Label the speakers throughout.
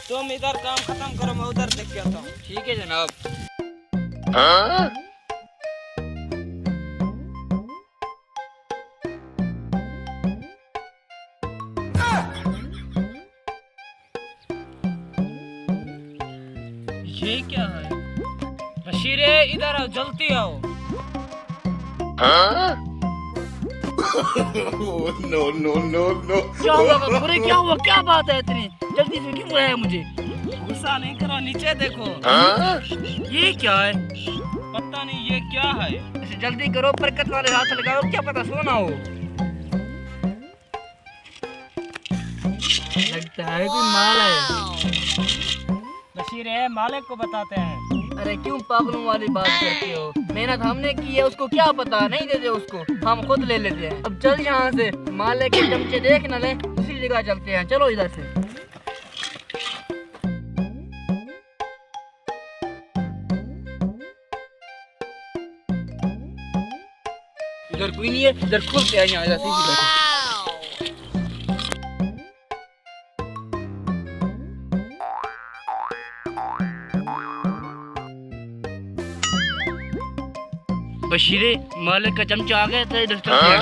Speaker 1: तुम इधर काम खत्म करो, मैं उधर देख के आता हूँ।
Speaker 2: ठीक है जनाब।
Speaker 1: ये क्या है? बशीरे इधर आओ, जल्दी आओ।
Speaker 3: No no no no.
Speaker 2: क्या हुआ बुरे, क्या हुआ, क्या बात है इतनी जल्दी से क्यों बुलाया मुझे?
Speaker 1: गुस्सा नहीं करो, नीचे देखो।
Speaker 2: ये क्या है?
Speaker 1: पता नहीं ये क्या है।
Speaker 2: ऐसे जल्दी करो, बरकत वाले हाथ लगाओ, क्या पता सोना हो। लगता है कोई माल है।
Speaker 1: बशीरे मालिक को बताते हैं।
Speaker 2: अरे क्यों पागलों वाली बात करते हो? मेहनत हमने की है, उसको क्या पता, नहीं देते उसको, हम खुद ले लेते हैं। अब चल यहाँ से, माले के चमचे देख न ले, उसी जगह चलते हैं, चलो इधर से। इधर कोई नहीं है, इधर खुलते हैं, यहाँ इधर सीधी बैठो। बशीरे मालिक का चमचा आ गया था, इधर चलते हैं।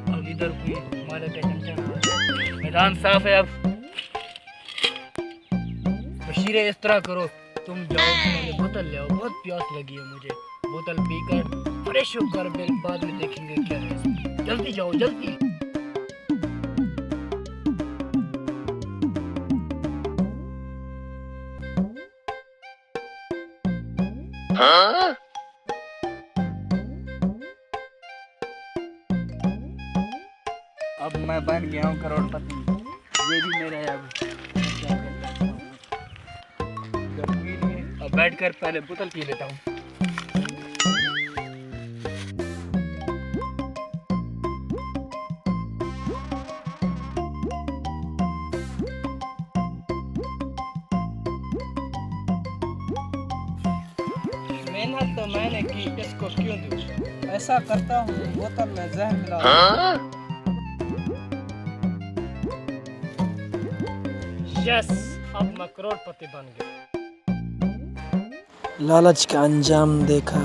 Speaker 2: अब इधर कोई मालिक का चमचा ना आ जाए। मैदान साफ है अब। बशीरे इस तरह करो, तुम जाओ पहले बोतल ले आओ, बहुत प्यास लगी है मुझे। बोतल पीकर फ्रेश होकर बाद में देखेंगे क्या है। जल्दी जाओ जल्दी। अब मैं बन गया हूँ करोड़पति, ये भी मेरा है। अब क्या करना है? गर्मी है, अब बैठकर पहले बोतल पी लेता हूँ।
Speaker 1: मेहनत तो मैंने की, इसको क्यों दूं? ऐसा करता हूँ, बोतल में जहर मिला। यस, अब मैं करोड़पति बन गया।
Speaker 4: लालच का अंजाम देखा।